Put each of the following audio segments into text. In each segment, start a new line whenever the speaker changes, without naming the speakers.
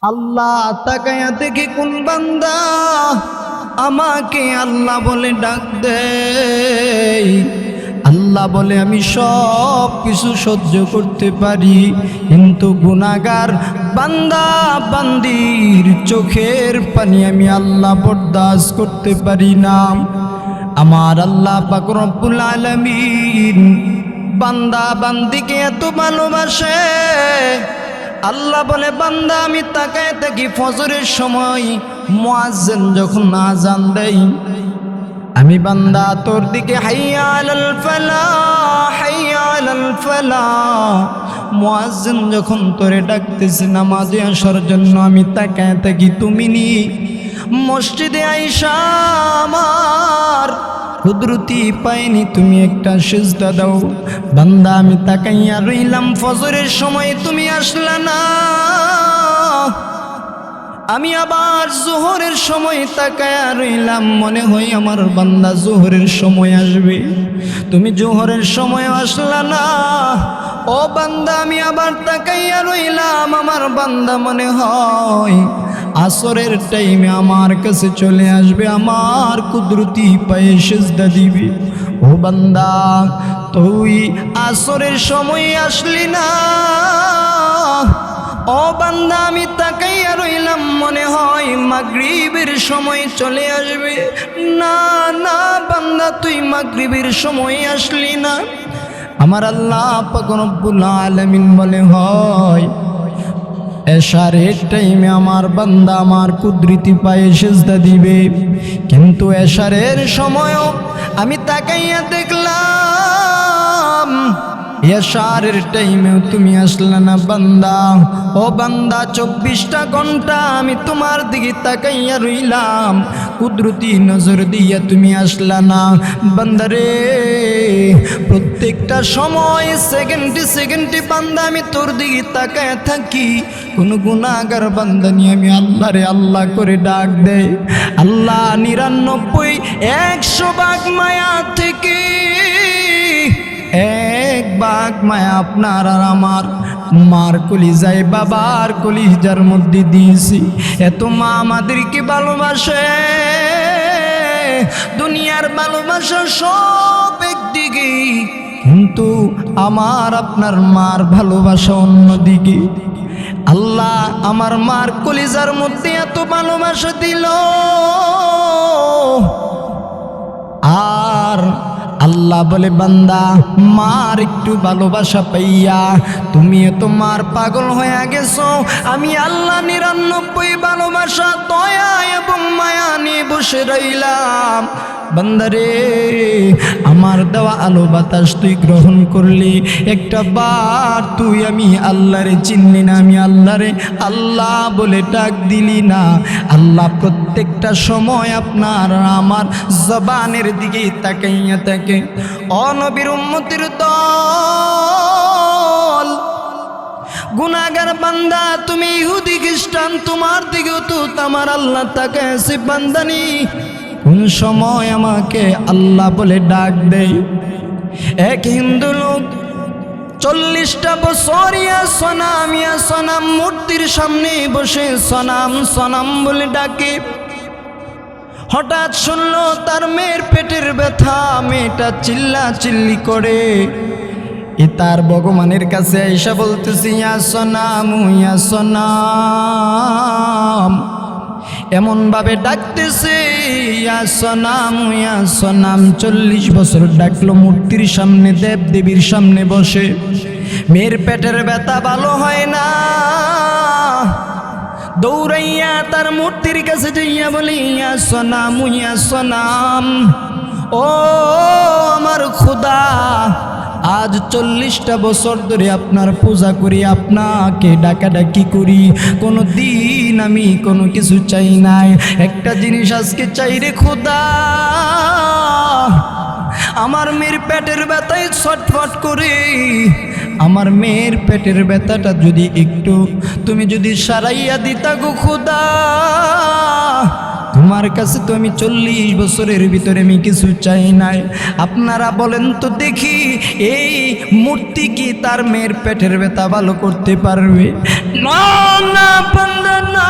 আল্লাহ তাকায়া দেখি কোন বান্দা আমাকে আল্লাহ বলে ডাক দেয়। আল্লাহ বলে আমি সব কিছু সহ্য করতে পারি, কিন্তু গুনাহগার বান্দা বান্দির চোখের পানি আমি আল্লাহ বরদাস্ত করতে পারি না। আমার আল্লাহ পাক রব্বুল আলামিন বান্দা বান্দিকে এত ভালোবাসে। আল্লাহ বলে বান্দা আমি তাকায় থাকি ফজরের সময় মুয়াজ্জিন যখন আযান দেয়, আমি বান্দা তোর দিকে হাইয়া আলাল ফালাহ হাইয়া আলাল ফালাহ মুয়াজ্জিন যখন তোরে ডাকতেছে নামাজে আসার জন্য, আমি তাকায় থাকি তুমি নি মসজিদে আইসা আমার কুদরতি পায়নি তুমি একটা সিজদা দাও। বান্দা আমি তাকাইয়া রইলাম ফজরের সময় তুমি আসলা না, আমি আবার জোহরের সময় তাকায়া রইলাম, মনে হয় আমার বান্দা জোহরের সময় আসবে, তুমি জোহরের সময় আসলা না। ও বান্দা আমি আবার তাকাইয়া রইলাম, আমার বান্দা মনে হয় আসরের টাইমে আমার কাছে চলে আসবে, আমার কুদরতি পায়ে সিজদা দিবে। ও বান্দা তুই আসরের সময় আসলি না। ও বান্দা আমি তাকাইয়া রইলাম, মনে হয় মাগরিবের সময় চলে আসবে। না না বান্দা তুই মাগরিবের সময় আসলি না। আমার আল্লাহ পাক রব্বুল আলামিন বলে হয় এশারের টাইমে আমার বান্দা আমার কুদরতি পায়ে সিজদা দিবে, কিন্তু এশারের সময়ও আমি তাকাইয়া দেখলাম এশারের টাইমেও তুমি আসলে না বান্দা। ও বান্দা 24টা ঘন্টা আমি তোমার দিকে তাকাইয়া রইলাম, কুদরতি নজর দিয়া তুমি আসলা না। বান্দারে প্রত্যেকটা সময় সেকেন্ডে সেকেন্ডে বান্দা আমি তোর দিকে তাকায় থাকি, কোন গুনাহগার বান্দা নিয়ে আমি আল্লাহ রে আল্লাহ করে ডাক দেয়। আল্লাহ 99 100 ভাগ মায়া থেকে 1 ভাগ মায়া আপনার আর আমার মার কলিজায় বাবার কলিজার মধ্যে দিয়েছি। এত মা আমাদেরকে ভালোবাসে, দুনিয়ার ভালোবাসা সব একদিকে, কিন্তু আমার আপনার মার ভালোবাসা অন্যদিকে। আল্লাহ আমার মার কলিজার মধ্যে এত ভালোবাসা দিল, আর আল্লাহ বলে বান্দা মার একটু ভালোবাসা পাইয়া তুমি এত মার পাগল হয়ে গেছো, আমি আল্লাহ 99 ভালোবাসা দয়া এবং মায়া নিয়ে বসে রইলাম। বান্দারে আমার দেওয়া আলো বাতাস তুই গ্রহণ করলি, একটা বার তুই আমি আল্লাহরে চিনলি না, আমি আল্লাহরে আল্লাহ বলে ডাক দিলি না। আল্লাহ প্রত্যেকটা সময় আপনার আমার জবানের দিকে তাকাইয়া থাকে। ও নবীর উম্মতের দল, গুনাহগার বান্দা তুমি ইহুদি খ্রিস্টান, তোমার দিকেও তো আমার আল্লাহ তাকায় আছে। বান্দানি কোন সময় আমাকে আল্লাহ বলে ডাক দেয়। এক হিন্দু লোক 40টা বছর ইয়া সনাম মূর্তির সামনে বসে সনাম সনাম বলে ডাকে। হঠাৎ শুনলো তার মেয়ের পেটের ব্যথা, মেয়েটা চিল্লা চিল্লি করে। তার ভগবানের কাছে এসে বলতেছি ইয়া সনাম, এমন ভাবে ডাকতেছে ইয়া সনাম 40 বছর ডাকলো মূর্তির সামনে, দেব দেবীর সামনে বসে। মেয়ের পেটের ব্যথা ভালো হয় না, দৌড়াইয়া তার মূর্তির কাছে যাইয়া বলি ইয়া সনাম, ও আমার খোদা, আজ 40টা বছর ধরে আপনার পূজা করি, আপনাকে ডাকাডাকি করি, কোনো দিন আমি কোনো কিছু চাই নাই, একটা জিনিস আজকে চাই রে খোদা। আমার মেয়ের পেটের ব্যথায় ছটফট করে, আমার মেয়ের পেটের ব্যথাটা যদি একটু তুমি যদি সারাইয়া দিতা গো খোদা, তোমার কাছে তো আমি 40 বছরের ভিতরে আমি কিছু চাই নাই। আপনারা বলেন তো দেখি, এই মূর্তি কি তার মেয়ের পেটের ব্যথা ভালো করতে পারবে? না না বান্দা না,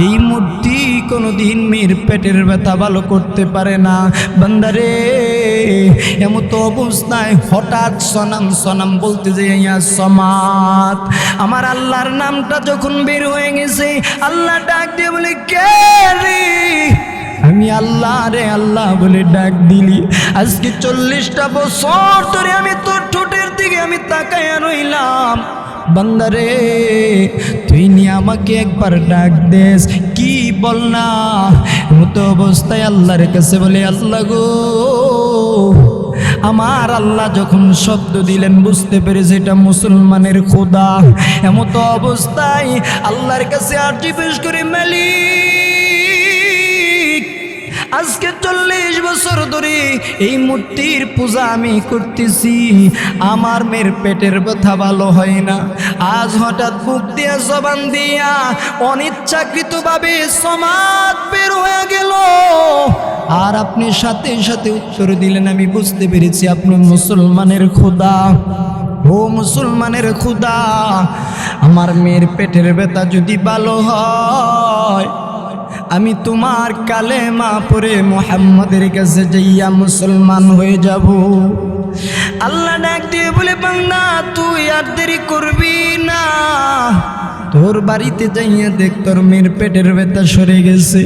এই মূর্তি কোনোদিন মেয়ের পেটের ব্যথা ভালো করতে পারে না। বান্দারে, এমতো অবস্থায় হঠাৎ সনাম সনাম বলতে যাইয়া সমাত, আমার আল্লাহর নামটা যখন বের হয়ে গেছে, আল্লাহ ডাক দিয়ে বলে, কে রে? আমি আল্লাহ রে আল্লাহ বলে ডাক দিলি। আজকে 40টা বছর ধরে আমি তোর ঠোঁটের দিকে আমি তাকায়া রইলাম। বান্দারে, তুই নিয়ে আমাকে একবার ডাক দেস, কি বল না। মতো অবস্থায় আল্লাহর কাছে বলে, আল্লাহ গো, আমার আল্লাহ যখন শব্দ দিলেন বুঝতে পেরেছে এটা মুসলমানের খোদা। এমতো অবস্থায় আল্লাহর কাছে আরজি পেশ করে, মালিক, আজকে 40 বছর ধরে এই মূর্তির পূজা আমি করতেছি, আমার মেয়ের পেটের ব্যথা ভালো হয় না। আজ হঠাৎ বুক দিয়া জবান দিয়া অনিচ্ছাকৃতভাবে সমাদ বের হয়ে গেল, আর আপনি সাথে সাথে উত্তর দিলেন, আমি বুঝতে পেরেছি আপনি মুসলমানের খোদা। ও মুসলমানের খোদা, আমার মেয়ের পেটের ব্যথা যদি ভালো হয়, আমি তোমার কালেমা পড়ে মুহাম্মাদের কাছে যাইয়া মুসলমান হয়ে যাব। আল্লাহ ডাক দিয়ে বলে, বান্দা তুই আর দেরি করবি না, তোর বাড়িতে যাইয়া দেখ তোর মেয়ের পেটের ব্যথা সরে গেছে।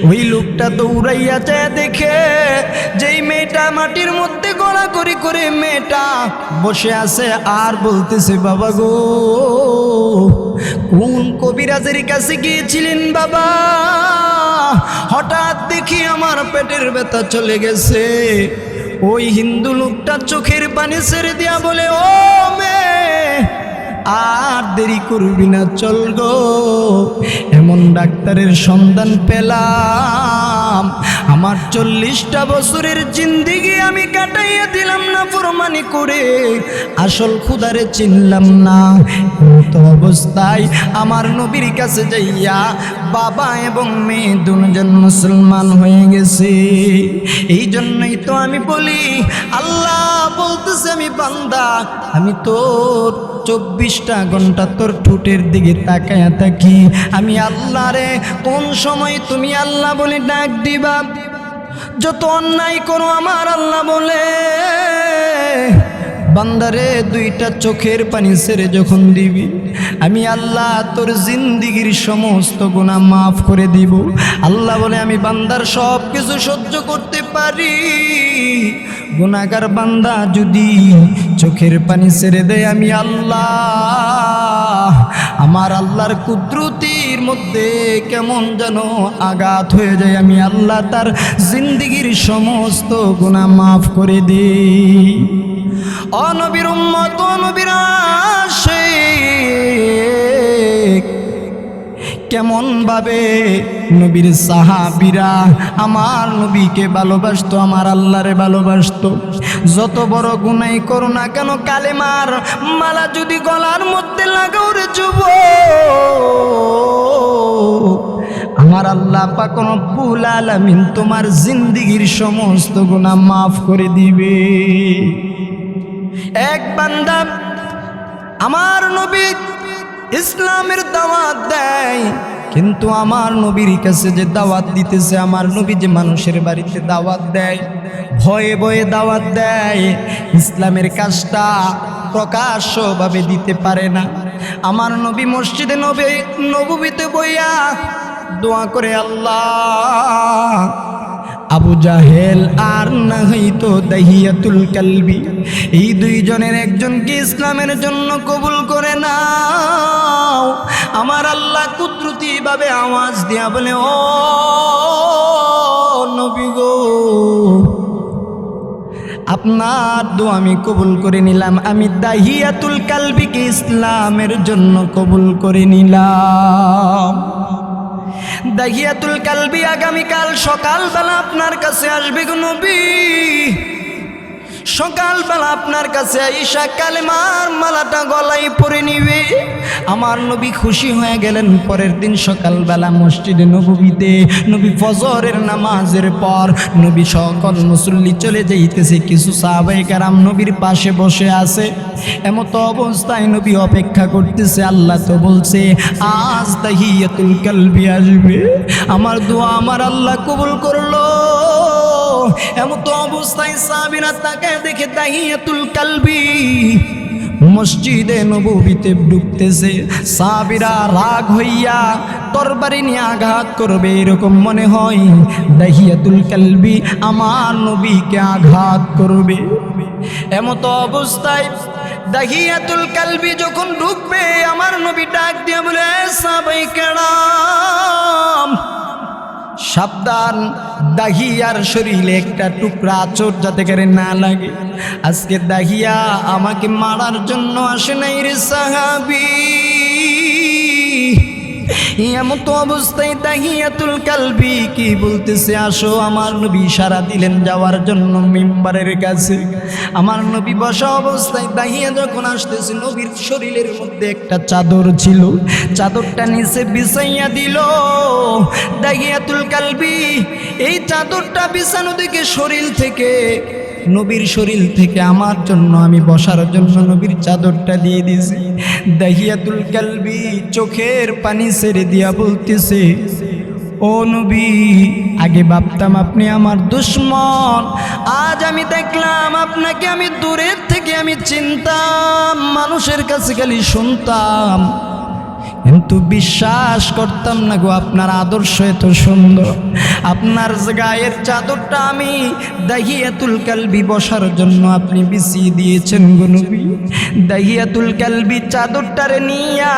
ওই লোকটা দৌড়াইয়া যায়, দেখে যেই মেয়েটা মাটির মধ্যে গড়াগড়ি করে মেয়েটা বসে আছে, আর বলতেছে, বাবা গো, কোন কবিরাজের কাছে গিয়েছিলেন বাবা? হঠাৎ দেখি আমার পেটের ব্যথা চলে গেছে। ওই হিন্দু লোকটা চোখের পানি ছেড়ে দিয়া বলে, ও মেয়ে, আর দেরি করবি না, চল গো। এমন ডাক্তারের সন্ধান পেলাম, আমার 40টা বছরের জিন্দেগি আমি কাটাইয়া দিলাম না ফরমানি করে, আসল খুদারে চিনলাম না। তো অবস্থায় আমার নবীর কাছে যাইয়া বাবা এবং মেয়ে দুজন মুসলমান হয়ে গেছে। এই জন্যই তো আমি বলি, আল্লাহ বলতেছে, আমি বান্দা, আমি তোর 24টা ঘন্টা তোর ঠোঁটের দিকে তাকায়া থাকি। আমি আল্লাহ রে, কোন সময় তুমি আল্লাহ বলে ডাক দিবা? যত অন্যায় করো আমার আল্লাহ বলে, বান্দারে 2টা চোখের পানি ছেড়ে যখন দিবি, আমি আল্লাহ তোর জিন্দিগির সমস্ত গুনাহ মাফ করে দিব। আল্লাহ বলে, আমি বান্দার সব কিছু সহ্য করতে পারি। গুনাহগার বান্দা যদি চোখের পানি ছেড়ে দেয়, আমি আল্লাহ, আমার আল্লাহর কুদরতির মধ্যে কেমন যেন আঘাত হয়ে যায়। আমি আল্লাহ তার জিন্দিগির সমস্ত গুনাহ মাফ করে দিই। ও নবীর উম্মত, ও নবীর আশিক, কেমন ভাবে নবীর সাহাবীরা আমার নবীকে ভালোবাসতো, আমার আল্লাহরে ভালোবাসতো। যত বড় গুনাহ করো না কেন, কালেমার মালা যদি গলার মধ্যে লাগাও রে যুবক, আমার আল্লাহ পাক রব্বুল আলামিন তোমার জিন্দেগির সমস্ত গুনাহ মাফ করে দিবে। এক বান্দা আমার নবী ইসলামের দাওয়াত দেয়, কিন্তু আমার নবীর কাছে যে দাওয়াত দিতেছে, আমার নবী যে মানুষের বাড়িতে দাওয়াত দেয়, ভয়ে ভয়ে দাওয়াত দেয়, ইসলামের কাজটা প্রকাশ্যভাবে দিতে পারে না। আমার নবী মসজিদে নববীতে বইয়া দোয়া করে, আল্লাহ, আবু জাহেল আর না হইতো দাহিয়াতুল কালবি, এই 2 জনের একজনকে ইসলামের জন্য কবুল করে নাও। আমার আল্লাহ কুদরতি ভাবে আওয়াজ দিয়া বলে, ও নবী গো, আপনার দোয়া আমি কবুল করে নিলাম। আমি দাহিয়াতুল কালবিকে ইসলামের জন্য কবুল করে নিলাম। দাহিয়াতুল কালবি আগামীকাল সকালবেলা আপনার কাছে আসবে গো নবী। সকালবেলা আপনার কাছে আইসা কালেমার মালাটা গলায় পরে নিবে। আমার নবী খুশি হয়ে গেলেন। পরের দিন সকালবেলা মসজিদে নববীতে নবী ফজরের নামাজের পর নবী সকল মুসল্লি চলে যাইতেছে, কিছু সাহাবায়ে কেরাম নবীর পাশে বসে আছে। এমত অবস্থায় নবী অপেক্ষা করতেছে। আল্লাহ তো বলছে আজ তাহিয়াতুল কালবি আসবে, আমার দোয়া আমার আল্লাহ কবুল করলো। এমত অবস্থায় সাহাবীরা তাকায় দেখে তাহিয়াতুল কালবি মসজিদে নববীতে ঢুকতেছে। সাহাবীরা রাগ হইয়া তরবারি নিয়ে আঘাত করবে এরকম মনে হয়। তাহিয়াতুল কালবি আমার নবীকে আঘাত করবে। এমত অবস্থায় তাহিয়াতুল কালবি যখন ঢুকবে আমার নবী ডাক দিয়ে বলে সাহাবায়ে কেরাম সাবধান, দাহিয়ার শরীরে একটা টুকরা আঁচড় যাতে করে না লাগে। আজকে দাহিয়া আমাকে মারার জন্য আসে নাই রে সাহাবী। এমন তো অবস্থায় তাহিয়াতুল কালবি কি বলতেছে, আসো। আমার নবী ইশারা দিলেন যাওয়ার জন্য মিম্বারের কাছে। আমার নবী বসা অবস্থায় দাহিয়া যখন আসতেছে, নবীর শরীরের মধ্যে একটা চাদর ছিল, চাদরটা নিচে বিছাইয়া দিল দাহিয়াতুল কালবি। এই চাদরটা বিছানো দেখে শরীর থেকে নবীর শরীর থেকে আমার জন্য আমি বসার জন্য নবীর চাদরটা দিয়ে দিয়েছি। দাহিয়াতুল কালবি চোখের পানি ছেড়ে দিয়া বলতেছে, ও নবী, আগে ভাবতাম আপনি আমার দুশমন, আজ আমি দেখলাম আপনাকে আমি দূরের থেকে আমি চিনতাম, মানুষের কাছে খালি শুনতাম, কিন্তু বিশ্বাস করতাম না গো আপনার আদর্শ এত সুন্দর। আপনার গায়ের চাদরটা আমি দাহিয়াতুল কালবি বসার জন্য আপনি বিছিয়ে দিয়েছেন গো নবী। দাহিয়াতুল কালবি চাদরটারে নিয়া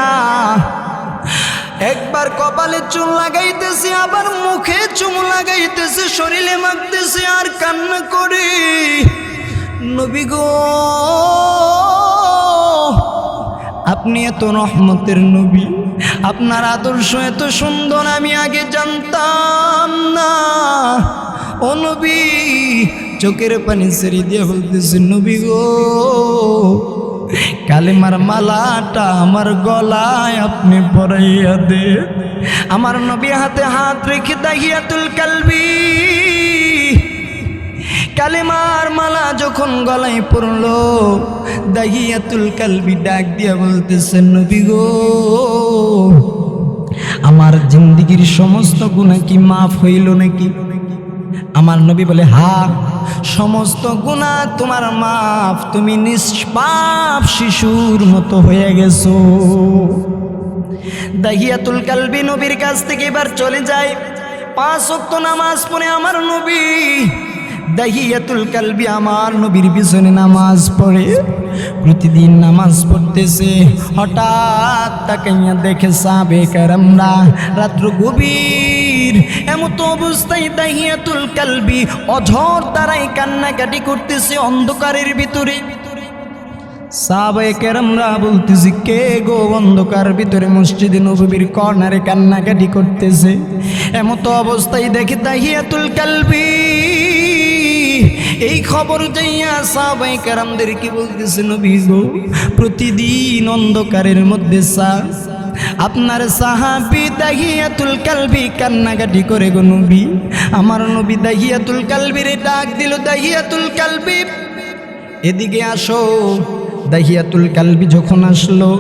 একবার কপালে চুল লাগাইতেছে, আবার মুখে চুমু লাগাইতেছে, শরীরে মাখতেছে আর কান্না করে, নবী গো আপনি এত রহমতের নবী, আপনার আদর্শ এত সুন্দর আমি আগে জানতাম না। ও নবী, চোখের পানি ছেড়ে দিয়ে বলতেছে, নবী গো কালেমার মালাটা আমার গলায় আপনি পরাইয়া দে। আমার নবী হাতে হাত রেখে তাহিয়াতুল কালবি কালেমার মালা যখন গলায় পড়লো, দাহিয়াতুল কালবি ডাক দিয়া বলতেছেন, নবী গো আমার জিন্দেগির সমস্ত গুনাহ কি মাফ হইল নাকি? আমার নবী বলে, হ্যাঁ সমস্ত গুনাহ তোমার মাফ, তুমি নিষ্পাপ শিশুর মতো হয়ে গেছো। দাহিয়াতুল কালবি নবীর কাছ থেকে এবার চলে যায়। 5 ওয়াক্ত নামাজ পড়ে আমার নবী, দাহিয়াতুল কালবি আমার নবীর পিছনে নামাজ পড়ে, প্রতিদিন নামাজ পড়তেছে। হঠাৎ তাকাইয়া দেখে সাহাবায়ে কেরামরা রাত্র গভীর, এমত অবস্থায় দাহিয়াতুল কালবি অঝর তারাই কান্নাকাটি করতেছে অন্ধকারের ভিতরে। সাহাবায়ে কেরামরা বলতেছে, কে গো অন্ধকার ভিতরে মসজিদে নববীর কর্নারে কান্নাকাটি করতেছে? এমত অবস্থায় দেখে দাহিয়াতুল কালবি এই খবর যাইয়া সাহাবায়ে কেরামদের কি বলতেছে, নবী গো প্রতিদিন অন্ধকারের মধ্যে আপনার সাহাবী দাহিয়াতুল কালবি কান্নাকাটি করে গো নবী। আমার নবী দাহিয়াতুল কালবিরে ডাক দিল, দাহিয়াতুল কালবি এদিকে আসো। দাহিয়াতুল কালবি যখন আসলো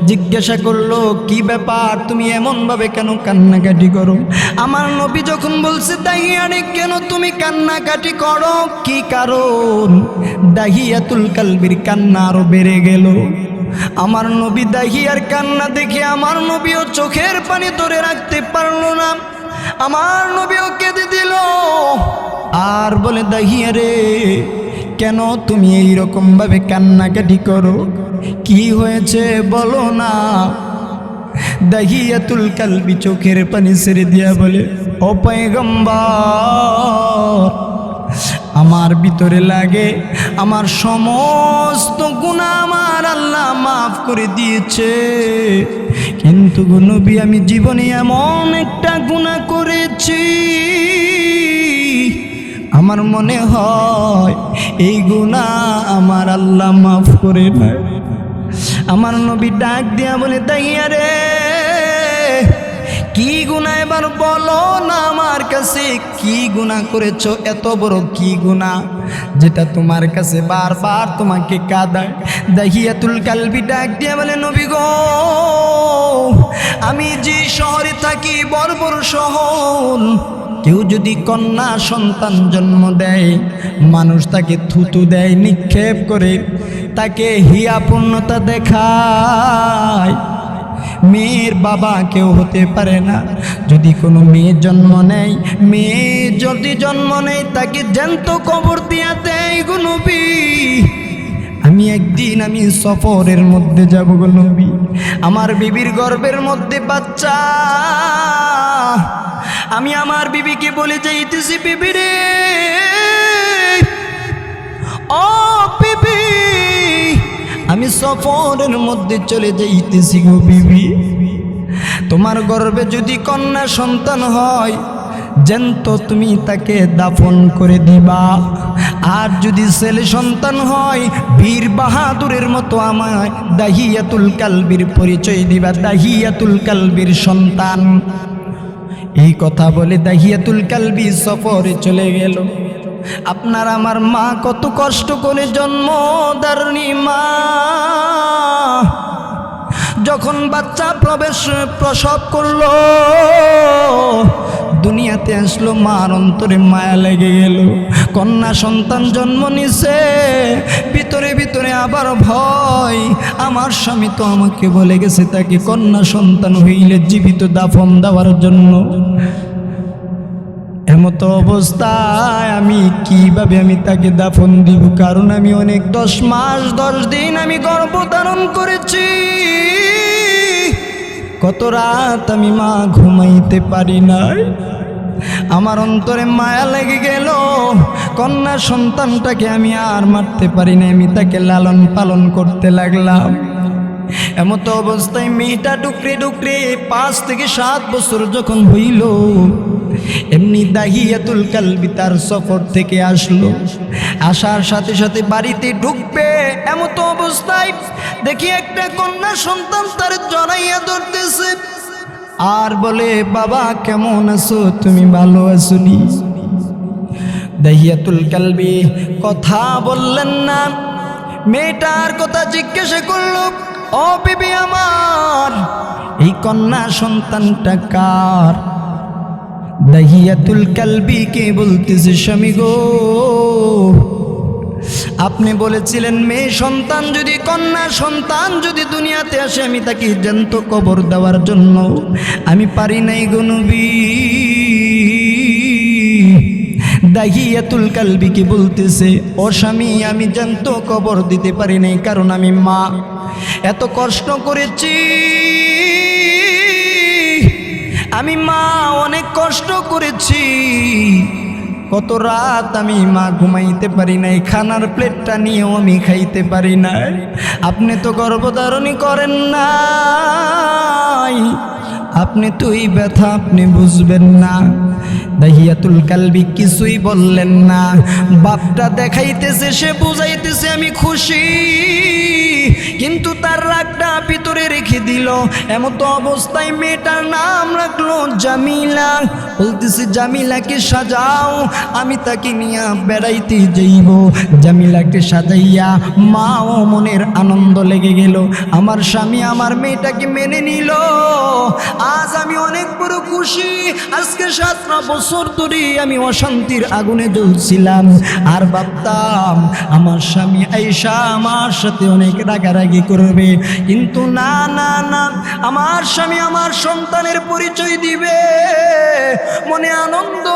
জিজ্ঞাসা করলো, কি ব্যাপার, তুমি এমনভাবে কেন কান্নাকাটি করো? আমার নবী যখন বলছে, দাহিয়ারে কেন তুমি কান্নাকাটি করো, কি কারণ? দাহিয়াতুল কালবির কান্না আরো বেড়ে গেল। আমার নবী দাহিয়ার কান্না দেখে আমার নবীও চোখের পানি ধরে রাখতে পারলো না, আমার নবীও কেঁদে দিল আর বলে, দাহিয়ারে কেন তুমি এইরকম ভাবে কান্নাকাটি করো, কি হয়েছে বলো না? দাহিয়াতুল কালবি চোখের পানি ছেড়ে দিয়া বলে, ও পয়গম্বর, আমার ভিতরে লাগে আমার সমস্ত গুনাহ আমার আল্লাহ মাফ করে দিয়েছে, কিন্তু গো নবী আমি জীবনে এমন একটা গুনাহ করেছি আমার মনে হয় এই গুনাহ আমার আল্লাহ মাফ করে নেয়। আমার নবী ডাক দিয়া বলে, দাইয়া রে কি গুনাহ এবার বলো না আমার কাছে, কি গুনাহ করেছো, এত বড় কি গুনাহ যেটা তোমার কাছে বারবার তোমাকে কাঁদায়। দাহিয়াতুল কালবি ডাক দিয়া বলে, নবী গো, আমি যে শহরে থাকি, বড় বড় শহর, কেউ যদি কন্যা সন্তান জন্ম দেয়, মানুষ তাকে থুতু দেয়, নিক্ষেপ করে, তাকে হিয়াপূর্ণতা দেখায়। মেয়ের বাবা কেউ হতে পারে না। যদি কোনো মেয়ে জন্ম নেয়, মেয়ে যদি জন্ম নেয়, তাকে জ্যান্ত কবর দিয়া দেয় গো নবী। আমি সফরের মধ্যে যাব গো নবী, আমার বিবির গর্ভের মধ্যে বাচ্চা, আমি আমার বিবিকে বলে যাইতেছি, বিবি রে, ও বিবি, আমি সফরের মধ্যে চলে যাইতেছি গো বিবি, তোমার গর্ভে যদি কন্যা সন্তান হয়, জ্যান্ত তুমি তাকে দাফন করে দিবা। আর যদি ছেলে সন্তান হয়, বীর বাহাদুরের মতো আমায় দাহিয়াতুল কালবির পরিচয় দিবা, দাহিয়াতুল কালবির সন্তান। এই কথা বলে দাহিয়াতুল কালবি সফরে চলে গেল। আপনার আমার মা কত কষ্ট করে জন্ম ধারণী মা, যখন বাচ্চা প্রসব করলো, দুনিয়াতে আসলো, মার অন্তরে মায়া লেগে গেল। কন্যা সন্তান জন্ম নিছে, ভিতরে ভিতরে আবার ভয়, আমার স্বামী তো আমাকে বলে গেছে তাকে কন্যা সন্তান হইলে জীবিত দাফন দেওয়ার জন্য। এমতো অবস্থায় আমি কিভাবে তাকে দাফন দিব, কারণ আমি অনেক 10 মাস 10 দিন আমি গর্ভধারণ করেছি। কত রাত আমি মা ঘুমাইতে পারি নাই, আমার অন্তরে মায়া লেগে গেল। কন্যা সন্তানটাকে আমি আর মারতে পারি না, আমি তাকে লালন পালন করতে লাগলাম। এমতো অবস্থায় মেয়েটা ডুকরে ডুকরে 5 থেকে 7 বছর যখন হইল, এমনি দাহিয়াতুল কালবি তার সফর থেকে আসলো। আসার সাথে সাথে বাড়িতে ঢুকবে, এমতো অবস্থায় দেখি একটা কন্যা সন্তান তার জড়াইয়া ধরতেছে আর বলে, বাবা কেমন আছো, তুমি ভালো আছো নি? দাহিয়াতুল কালবি কথা বললেন না, মেয়েটার কথা জিজ্ঞাসা করল, ও বিবি আমার, এই কন্যা সন্তানটা কার? দাহিয়াতুল কালবি কে বলতেছে, স্বামী গো, আপনি বলেছিলেন মেয়ে সন্তান যদি, কন্যা সন্তান যদি দুনিয়াতে আসে, আমি তাকে জ্যান্ত কবর দেওয়ার জন্য আমি পারি নাই গো নবী। দাহিয়াতুল কালবিকে বলতেছে, ও স্বামী, আমি জ্যান্ত কবর দিতে পারি নাই, কারণ আমি মা, এত কষ্ট করেছি, আমি মা অনেক কষ্ট করেছি, কত রাত আমি মা ঘুমাইতে পারি নাই, খানার প্লেটটা নিয়েও আমি খাইতে পারি নাই। আপনি তো গর্ভধারণী করেন নাই, আপনি তো এই ব্যথা আপনি বুঝবেন না। দাহিয়াতুল কালবি কিছুই বললেন না, বাপটা দেখাইতেছে, সে বুঝাইতেছে আমি খুশি, কিন্তু তার রাগটা ভিতরে রেখে দিল। এমতো অবস্থায় মেয়েটার নাম রাখলো জামিলা, বলতেছে জামিলাকে সাজাও, আমি তাকে নিয়ে বেড়াইতে যাইব। জামিলাকে সাজাইয়া মাও মনের আনন্দ লেগে গেল, আমার স্বামী আমার মেয়েটাকে মেনে নিল, আজ আমি অনেক বড় খুশি। আজকে 7টা বছর ধরে আমি অশান্তির আগুনে জ্বলছিলাম, আর ভাবতাম আমার স্বামী আয়েশা আমার সাথে অনেক রাগারাগি করবে, কিন্তু না না না, আমার স্বামী আমার সন্তানের পরিচয় দিবে, মনে আনন্দ।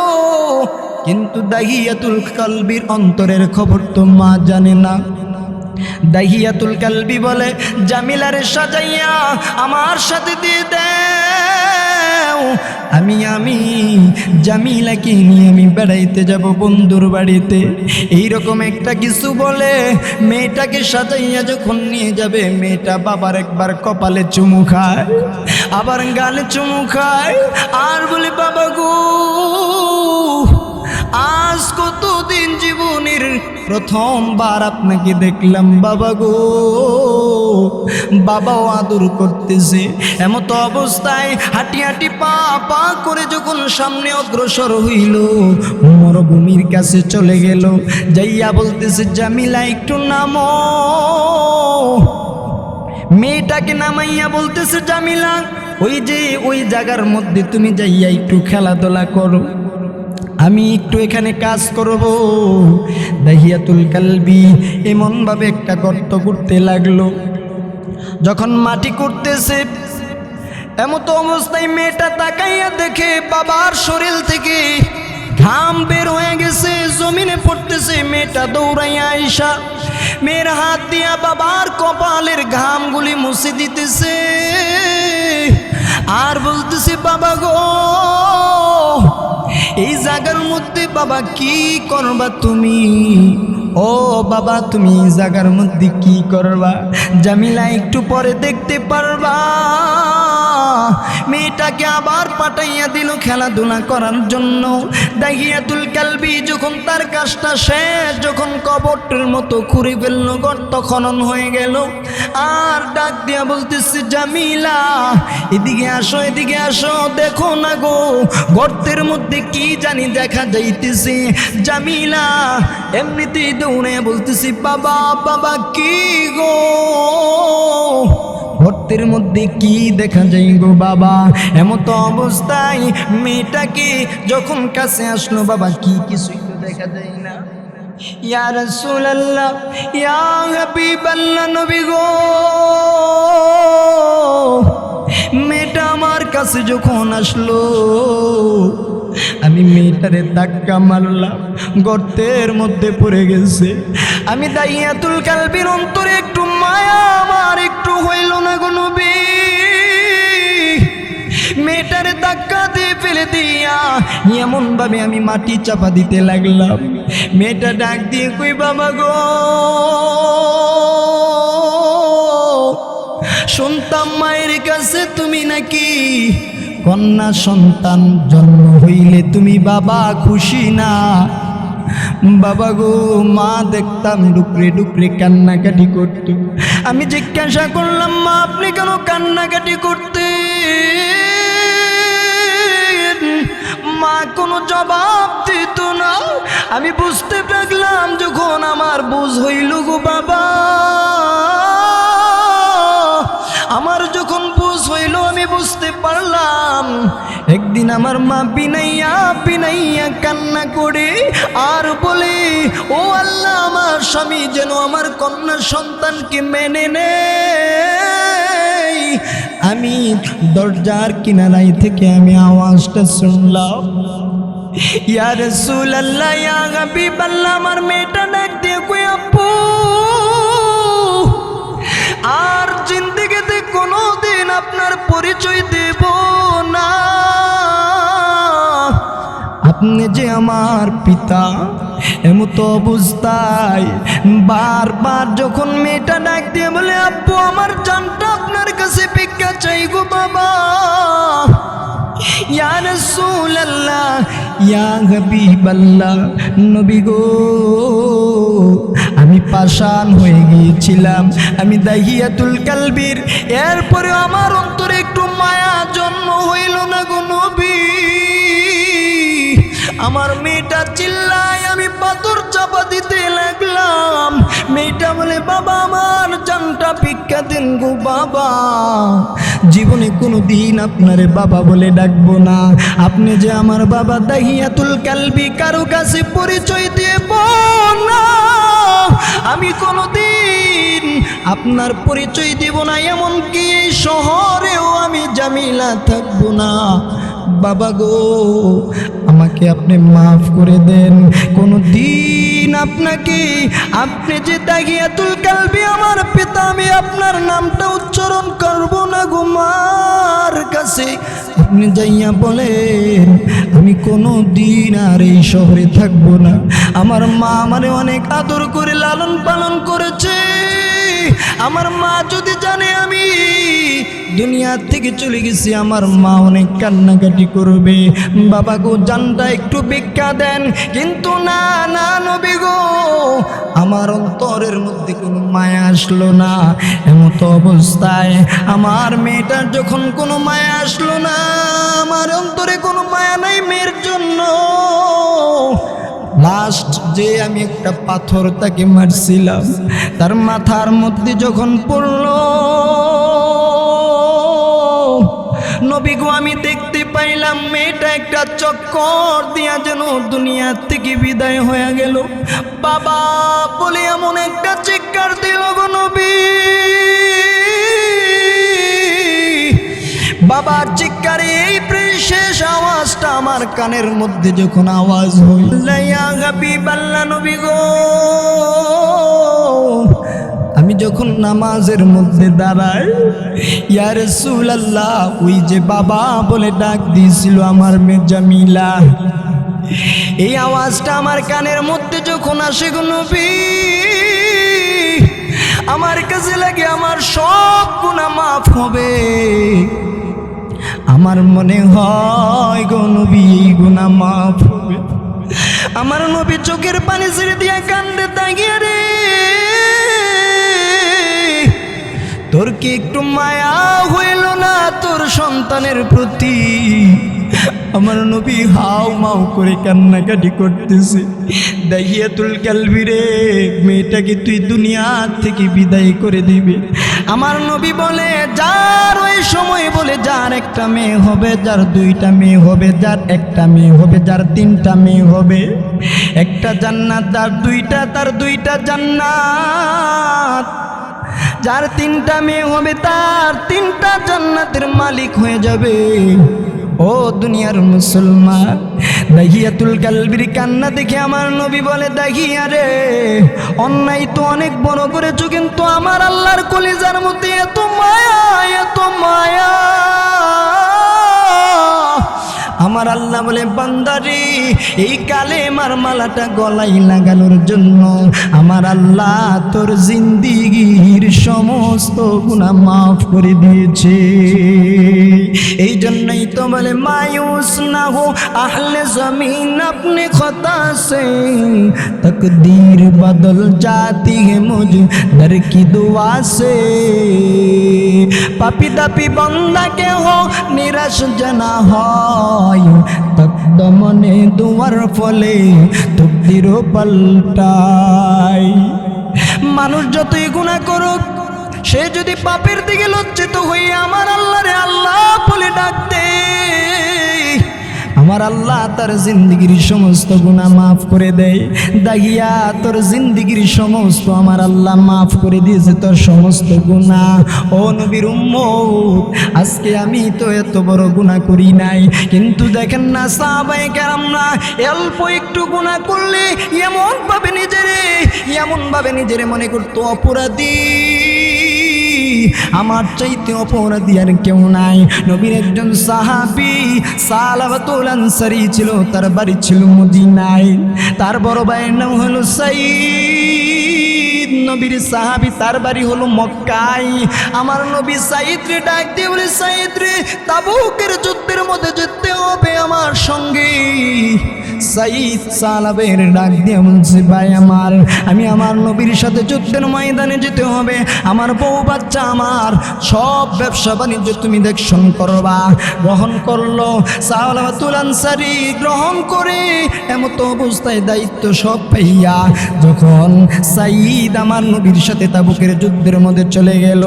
কিন্তু দাহিয়াতুল কালবির অন্তরের খবর তো মা জানে না। দাহিয়াতুল কালবি বলে, জামিলারে সাজাইয়া আমার সাথে দিয়ে দাও, আমি জামিলাকে নিয়ে আমি বেড়াইতে যাব বন্ধুর বাড়িতে। এইরকম একটা কিছু বলে মেয়েটাকে সাজাইয়া যখন নিয়ে যাবে, মেয়েটা বাবার একবার কপালে চুমু খায়, আবার গালে চুমু খায়, আর বলে, বাবা গো, আজ কতদিন জীবনের প্রথমবার আপনাকে দেখলাম বাবা গো। বাবাও আদর করতেছে। এমতো অবস্থায় হাঁটি হাঁটি পা পা করে যখন সামনে অগ্রসর হইল, মরুভূমির কাছে চলে গেল, যাইয়া বলতেছে জামিলা একটু নামো। মেয়েটাকে নামাইয়া বলতেছে জামিলা ওই জায়গার মধ্যে তুমি যাইয়া একটু খেলাধুলা করো, আমি একটু এখানে কাজ করব। দাহিয়াতুল কালবি এমনভাবে একটা গর্ত করতে লাগলো। যখন মাটি করতেছে এমতো অবস্থায় মেয়েটা তাকাইয়া দেখে বাবার শরীর থেকে ঘাম বের হয়ে গেছে, জমিনে পড়তেছে। মেয়েটা দৌড়াইয়া আইসা মেয়ের হাত দিয়া বাবার কপালের ঘামগুলি মুছে দিতেছে আর বলতেছে বাবা গো, এই জায়গার মধ্যে বাবা কি করবা তুমি? ও বাবা তুমি এই জায়গার মধ্যে কি করবা? জামিলা একটু পরে দেখতে পারবা। মেয়েটাকে আবার পাঠাইয়া দিল খেলাধুলা করার জন্য। দাহিয়াতুল কালবি যখন তার কাজটা শেষ, যখন কবরটার মতো খুঁড়ে ফেললো, গর্ত খনন হয়ে গেল, আর ডাক দিয়া বলতেছে জামিলা এদিকে আসো, এদিকে আসো, দেখো না গো গর্তের মধ্যে কি জানি দেখা যাইতেছে। জামিলা এমনিতেই দৌড়ে বলতেছি বাবা বাবা কি গো, গর্তের মধ্যে কি দেখা যায় গো বাবা? এমতো অবস্থায় মেয়েটাকে যখন কাছে আসলো, বাবা কি কিছুই তো দেখা যায় না। ইয়া রাসূলুল্লাহ ইয়া হাবিবাল্লাহ নবী গো, মেয়েটা আমার কাছে যখন আসলো আমি মেয়েটারে ধাক্কা মারলাম, গর্তের মধ্যে পড়ে গেছে। আমি দাহিয়াতুল কালবির অন্তরে একটু মায়া আমার একটু হইল না গো নবী। মেয়েটারে ধাক্কা দিয়ে ফেলে দিয়া এমন ভাবে আমি মাটি চাপা দিতে লাগলাম। মেয়েটা ডাক দিয়ে কই বাবা গো, শুনতাম মায়ের কাছে তুমি নাকি কন্যা সন্তান জন্ম হইলে তুমি বাবা খুশি না। বাবা গো, মা দেখতাম ডুকরে ডুকরে কান্নাকাটি করতো। আমি জিজ্ঞাসা করলাম মা আপনি কেন কান্নাকাটি করতে? মা কোনো জবাব দিত না। আমি বুঝতে পারলাম যখন আমার বুঝ হইল গো বাবা, আমার যখন বুঝ হইল আমি বুঝতে পারলাম একদিন আমার মা বিনাইয়া বিনাইয়া কান্না করে আর বলে ও আল্লাহ আমার স্বামী যেন আমার কন্যা সন্তানকে মেনে নেয়। আমি দরজার কিনারায় থেকে আমি আওয়াজটা শুনলাম ইয়া রাসূলুল্লাহ ইয়া হাবিবাল্লাহ। আমার মেয়েটা ডাক দিয়ে কই আপু আর জিন্দেগিতে কোনোদিন আপনার পরিচয় দেব না, আপনি যে আমার পিতা। এমতো অবস্থায় বারবার যখন মেয়েটা ডাক দিয়ে বলে আব্বু আমার জানটা আপনার কাছে ভিক্ষা চাই গো বাবা। ইয়া রাসূলুল্লাহ ইয়া হাবিবাল্লাহ নবী গো, আমি পাষাণ হয়ে গিয়েছিলাম, আমি দাহিয়াতুল কালবির। এরপরে আমার অন্তরে একটু মায়া জন্ম হইল না গো নবী। আমার মেয়েটা চিল্লায়, আমি পাথর চাপা দিতে লাগলাম। মেয়েটা বলে বাবা আমার জানটা ভিক্ষা দেন গো বাবা। জীবনে কোনো দিন আপনারে বাবা বলে ডাকবো না। আপনি যে আমার বাবা দাহিয়াতুল কালবি, কারো কাছে পরিচয় দেব না। আমি কোনোদিন আপনার পরিচয় দিব না, এমনকি এই শহরেও আমি জামিলা থাকবো না। বাবা গো আমাকে আপনি মাফ করে দেন। কোনো দিন আপনাকে, আপনি যে দাহিয়াতুল কালবি আমার পিতা, আমি আপনার নামটা উচ্চারণ করব না গো মার কাছে। আপনি যাইয়া বলেন আমি কোনো দিন আর এই শহরে থাকবো না। আমার মা আমারে অনেক আদর করে লালন পালন করেছে। আমার মা যদি জানে আমি দুনিয়া থেকে চলে গেছি, আমার মা অনেক কান্নাকাটি করবে, বাবা গো জানটা একটু ভিক্ষা দেন। কিন্তু না না নবী গো, আমার অন্তরের মধ্যে কোনো মায়া আসলো না। এমতো অবস্থায় আমার মেয়েটার যখন কোনো মায়া আসলো না, আমার অন্তরে কোনো মায়া নাই মেয়ের জন্য, লাস্ট যে আমি একটা পাথর তাকে মারছিলাম, তার মাথার মধ্যে যখন পড়লো, নবী গো আমি দেখতে পাইলাম মেয়েটা একটা চক্কর দিয়া যেন দুনিয়া থেকে বিদায় হয়ে গেল। বাবা বলে এমন একটা চিৎকার দিল গো নবী, বাবার চিৎকারে এই শেষ আওয়াজটা আমার কানের মধ্যে যখন আওয়াজ হইল, ইয়া হাবিবাল্লাহ নবী গো, আমি যখন নামাজের মধ্যে দাঁড়াই, ইয়া রাসূলুল্লাহ, ওই যে বাবা বলে ডাক দিয়েছিল আমার মেয়ে জামিলা, এই আওয়াজটা আমার কানের মধ্যে যখন আসে গো নবী, আমার কাছে লাগে আমার সব গুনাহ মাফ হবে। আমার মনে হয় গো নবী এই গুনাহ মাফ হবে। আমার নবী চোখের পানি ছেড়ে দিয়ে কান্দে, তাকিয়ে রে তোর কি একটু মায়া হইল না তোর সন্তানের প্রতি? আমার নবী হাও মাও করে কান্নাকাটি করতেছে। দাহিয়াতুল কালবি রে, মেয়েটাকে তুই দুনিয়া থেকে বিদায় করে দিবি। আমার নবী বলে, যার ওই সময় বলে যার একটা মেয়ে হবে, যার দুইটা মেয়ে হবে, যার একটা মেয়ে হবে, যার তিনটা মেয়ে হবে, একটা জান্নাত, যার দুইটা তার দুইটা জান্নাত, যার তিনটা মেয়ে হবে তার তিনটা জান্নাতের মালিক হয়ে যাবে। ও দুনিয়ার মুসলমান, দাহিয়াতুল কালবির কান্না দেখে আমার নবী বলে, দাহিয়া রে, অন্যায় তো অনেক বড় করেছো, কিন্তু আমার আল্লাহর কলিজার মধ্যে এত মায়া, এত মায়া। আমার আল্লাহ বলে, বান্দারে, এই কালেমার মালাটা গলায় লাগানোর জন্য আমার আল্লাহ তোর জিন্দিগির সমস্ত গুনাহ মাফ করে দিয়েছে। এই জন্যই তো বলে, মায়ুস না হো আহলে জমিন আপনি খতা সে, তকদীর বদল जाती है मुझ दर की दुआ से। পাপি দাপি বান্দাকে হো নিরাশ জানা হয়, তকদমনে দুয়ার ফলে তকদিরও পাল্টায়। মানুষ যতই গুনাহ করুক, সে যদি পাপের দিকে লজ্জিত হয়ে আমার আল্লাহরে আল্লাহ বলে ডাক দে, আমার আল্লাহ তার জিন্দিগির সমস্ত গুনাহ মাফ করে দেয়। দাহিয়া, তোর জিন্দিগির সমস্ত আমার আল্লাহ মাফ করে দিয়েছে, তোর সমস্ত গুনাহ। ও নবীর উম্মত, আজকে আমি তো এত বড় গুনাহ করি নাই, কিন্তু দেখেন না সাহাবায়ে কেরামরা অল্প একটু গুনাহ করলে এমন ভাবে নিজেরে মনে করতো অপরাধী, আমার চাইতে অপরাধী আর কেউ নাই। নবীর একজন সাহাবী সালাবাতুল আনসারী ছিল, তার বাড়ি ছিল মদিনায়, তার বড় ভাইয়ের নাম হলো সাঈদ। নবীর সাহাবী, তার বাড়ি হলো মক্কায়। আমার নবী সাঈদ রে ডাক দিয়ে বলে, সাঈদ রে, তাবুকের যুদ্ধের মধ্যে যেতে হবে আমার সঙ্গে। সাঈদ সালাবের ডাক দিয়ে বলছে, ভাই আমার, আমি আমার নবীর সাথে যুদ্ধের ময়দানে যেতে হবে, আমার বউ বাচ্চা, আমার সব ব্যবসা বাণিজ্য তুমি দেখশন করবা। গ্রহণ করলো সালাবাতুল আনসারী, গ্রহণ করে এমত অবস্থায় দায়িত্ব সব পাইয়া যখন সাঈদ আমার নবীর সাথে তাবুকের যুদ্ধের মধ্যে চলে গেল,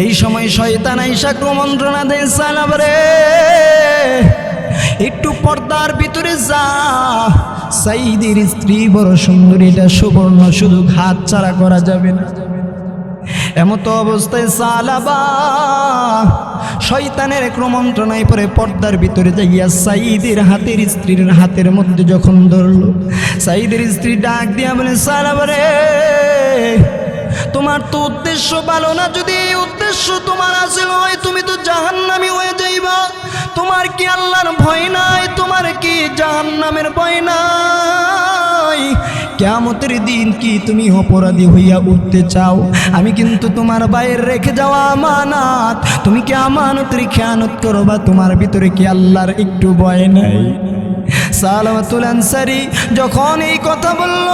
এই সময় শয়তান আইসা কুমন্ত্রণা দেয়, সালাব রে, একটু পর্দার ভিতরে যা, সাঈদের স্ত্রী বড় সুন্দরী, এটা সুবর্ণ, শুধু হাত ছাড়া করা যাবে না। এমত অবস্থায় সালাবা শয়তানের কুমন্ত্রণায় পরে পর্দার ভিতরে যাইয়া সাঈদের হাতের স্ত্রীর হাতের মধ্যে যখন ধরল, সাঈদের স্ত্রী ডাক দিয়া বলে, সালাবা রে, তোমার তো উদ্দেশ্য ভালো না, যদি এই উদ্দেশ্য তোমার আসল হয় তুমি তো জাহান্নামী হয়ে যাইবা। তোমার কি আল্লাহর ভয় নাই? তোমার কি জাহান্নামের ভয় নাই? কিয়ামতের দিন কি তুমি অপরাধী হইয়া উঠতে চাও? আমি কিন্তু তোমার বাইরে রেখে যাওয়া আমানত, তুমি কি আমানতের খেয়ানত করবা? তোমার ভিতরে কি আল্লাহর একটু ভয় নাই? সালামাতুল আনসারী যখন এই কথা বলল,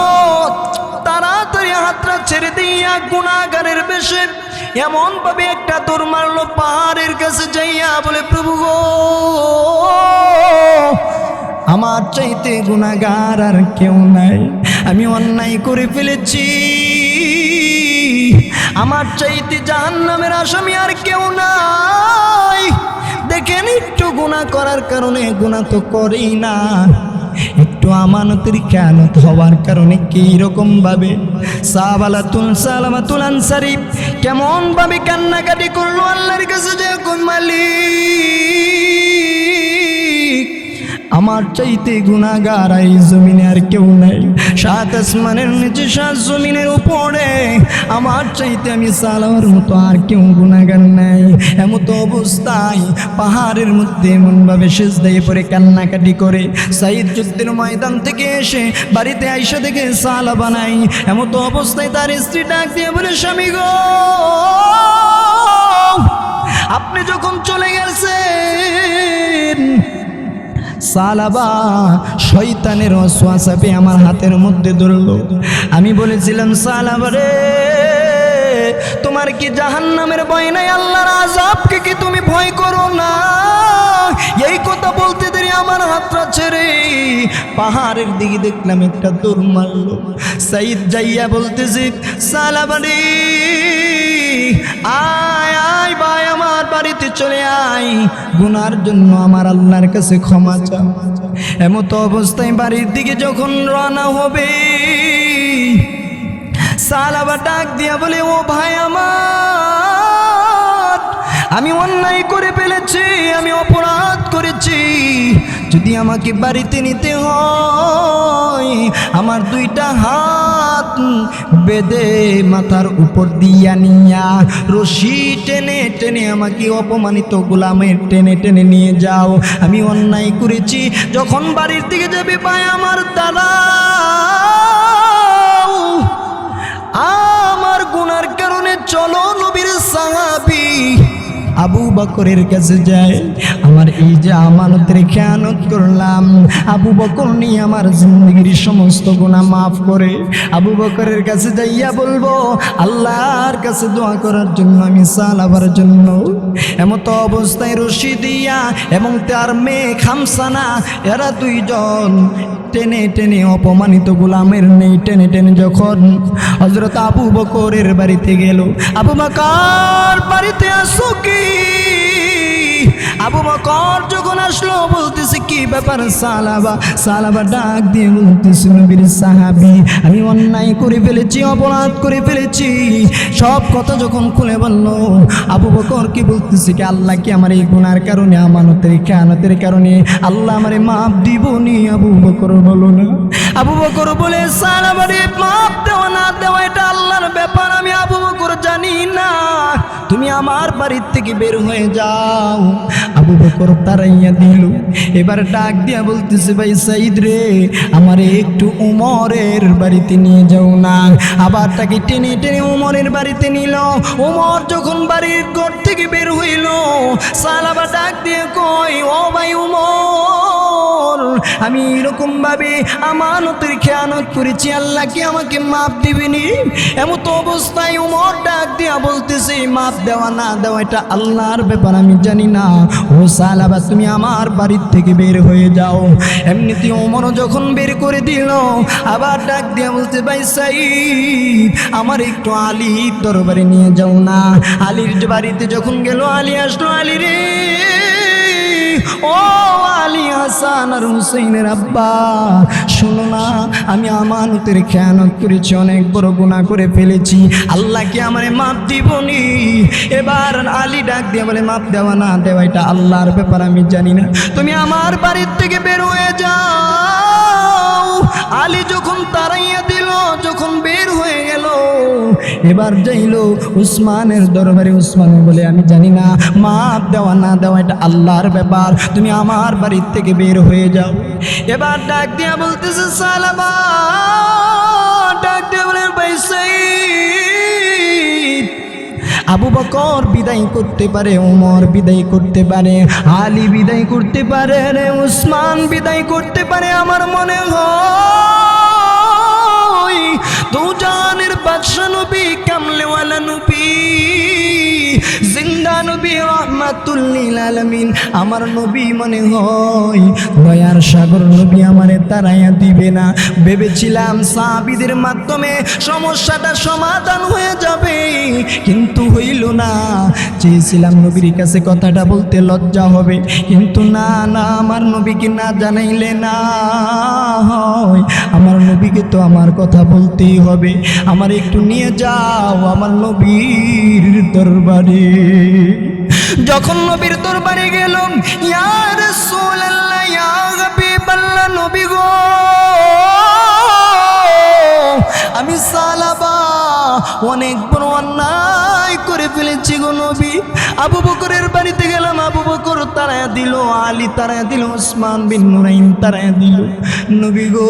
তাড়াতাড়ি হাতটা ছেড়ে দিয়া গুনাহগারের বেশে এমন ভাবে একটা দৌড় মারলো পাহাড়ের কাছে যাইয়া বলে, প্রভু গো, আমার চাইতে গুনাহগার আর কেউ নাই, আমি অন্যায় করে ফেলেছি, আমার চাইতে জাহান্নামের আসামি আর কেউ নাই। দেখেন, একটু গুনাহ করার কারণে, গুনাহ তো করেই না, একটু আমানতের খেয়ানত হওয়ার কারণে কি রকম ভাবে সালামাতুল আনসারী কেমন ভাবে কান্নাকাটি করলো আল্লাহর কাছে যে, কোন মালিক, আমার চাইতে গুনাহগার এই জমিনে আর কেউ নাই, সাত আসমানের নিচে সাত জমিনের উপরে আমার চাইতে আমি সালামার মতো আর কেউ গুনাহগার নাই। এমতো অবস্থায় পাহাড়ের মধ্যে এমনভাবে সিজদায় পড়ে কান্নাকাটি করে সাইদ যুদ্ধের ময়দান থেকে এসে বাড়িতে আইসা থেকে সালাবা নাই। এমতো অবস্থায় তার স্ত্রী ডাক দিয়ে বলে, স্বামী গো, আপনি যখন চলে গেছেন, সালাবা শয়তানের ওয়াসওয়াসা পেয়ে আমার হাতের মধ্যে ধরলো। আমি বলেছিলাম, সালাবা রে, তোমার কি জাহান্নামের ভয় নাই? আল্লাহর আযাবকে কি তুমি ভয় করো না? এই কথা বলতে দেরি আমার হাতটা ছেড়ে পাহাড়ের দিকে দেখলাম একটা দৌড় মারলো। সাইদ যাইয়া বলতেছি, সালাবা রে, আয় আয় ভাই, আমার বাড়িতে চলে আয়, গুনার জন্য আমার আল্লাহর কাছে ক্ষমা চা। এমতো অবস্থায় বাড়ির দিকে যখন রওনা হবে, সালাবা ডাক দিয়া বলে, ও ভাই আমার, আমি অন্যায় করে ফেলেছি, আমি অপরাধ করেছি, যদি আমাকে বাড়িতে নিতে হয় আমার দুইটা হাত বেঁধে মাথার উপর দিয়া নিয়া রশি টেনে টেনে আমাকে অপমানিত গোলামের টেনে টেনে নিয়ে যাও, আমি অন্যায় করেছি। যখন বাড়ির দিকে যাবে, ভাই আমার দাঁড়াও, আমার গুনার কারণে চলো নবীর সাহাবী আবু বকরের কাছে যায়। আমার এই যে আমানতের খেয়ানত করলাম, আবু বকর নিয়ে আমার জিন্দগির সমস্ত গুনাহ মাফ করে আবু বকরের কাছে যাইয়া বলবো, আল্লাহর কাছে দোয়া করার জন্য, আমি সালাবার জন্য। এমতো অবস্থায় রশি দিয়া এবং তার মেয়ে খামসানা, এরা দুইজন টেনে টেনে অপমানিত গোলামের নেই টেনে টেনে যখন হযরত আবু বকরের বাড়িতে গেল, আবু বকর বাড়িতে আসো কি? আবু বকর যখন আসলো বলতেছে, কি ব্যাপার সালাবা? সালাবা ডাক দিয়ে বলতেছে, নবীর সাহাবী, আমি অন্যায় করে ফেলেছি, অপরাধ করে ফেলেছি। সব কথা যখন খুলে বলল, আবু বকর কি বলতেছে, কি আল্লাহ কি আমার এই গুনার কারণে, আমানতের খেয়ানতের কারণে আল্লাহ আমারে মাফ দিবনি? আবু বকর বলো না। আবু বকর বলে, সালাবারে মাফ দেওয়া না দেওয়া এটা আল্লাহর ব্যাপার, আমি আবু বকর জানি না, তুমি আমার বাড়ির থেকে বের হয়ে যাও। আবু বকর তারাইয়া দিল। এবার ডাক দিয়া বলতেছে, ভাই সাইদ রে, আমারে একটু উমরের বাড়িতে নিয়ে যাও না। আবার তাকে টেনে টেনে উমরের বাড়িতে নিল। উমর যখন বাড়ির ঘর থেকে বের হইল, সালাবা ডাক দিয়ে কই, ও ভাই উমর, আমি এরকম ভাবে আমানতের খেয়ানত করেছি, আল্লাহ কি আমাকে মাফ দিবেনি? এমত অবস্থায় উমর ডাক দিয়া বলতেছে, মাফ দেওয়া না দেওয়া এটা আল্লাহর ব্যাপার, আমি জানি না। ও সালাবা, তুমি আমার বাড়ির থেকে বের হয়ে যাও। এমনিতে ওমর যখন বের করে দিল, আবার ডাক দিয়া বলতে, ভাই সাইদ, আমার একটু আলীর দরবারে নিয়ে যাও না। আলীর বাড়িতে যখন গেল, আলী আসলো। আলী রে, ও আলী, হাসান আর হুসাইনের আব্বা, শোনো না, আমি আমানতের খেয়ানত করেছি, অনেক বড় গুনাহ করে ফেলেছি, আল্লাহ কি আমারে মাফ দিবনি? এবার আলী ডাক দিয়ে বলে, মাফ দেওয়া না দেওয়া এটা আল্লাহর ব্যাপার, আমি জানি না, তুমি আমার বাড়ির থেকে বের হয়ে যাও। আলী যখন তাড়াইয়া দিল, যখন বের হয়ে গেল, এবার যাইল উসমানের দরবারে। উসমান বলে, আমি জানি না, মাফ দেওয়া না দেওয়া এটা আল্লাহর ব্যাপার, তুমি আমার বাড়ির থেকে বের হয়ে যাও। এবার ডাক দিয়া বলতেছে, সালাবা, দিয়ে বলেন ভাই সাইদ, আবু বকর বিদায় করতে পারে, ওমর বিদায় করতে পারে, আলী বিদায় করতে পারে, উসমান বিদায় করতে পারে। আমার মনে হয় দুজানের বাদশা নবী, কামলেওয়ালা নবী, জিন্দা নবী, রাহমাতুল লিল আলামিন, আমার নবী মনে হয় দয়ার সাগর নবী আমারে তাড়াইয়া দিবে না। ভেবেছিলাম সাহাবীদের মাধ্যমে সমস্যাটা সমাধান হয়ে যাবে, কিন্তু হইল না। চেয়েছিলাম নবীর কাছে কথাটা বলতে লজ্জা হবে, কিন্তু না না, আমার নবীকে না জানাইলে না হয়। আমার নবীকে তো আমার কথা বলতেই হবে। আমার একটু নিয়ে যাও আমার নবীর দরবারে। যখন নবীর দরবারে গেলাম, ইয়া রাসূলুল্লাহ, ইয়া হাবিবাল্লাহ, নবী গো, আমি সালাবা অনেক বড় অন্যায় করে ফেলেছি গো নবী। আবু বকরের বাড়িতে গেলাম, আবু বকর তাড়ায়া দিল, আলী তাড়ায়া দিল, ওসমান বিন নুরাইন তাড়ায়া দিল। নবী গো,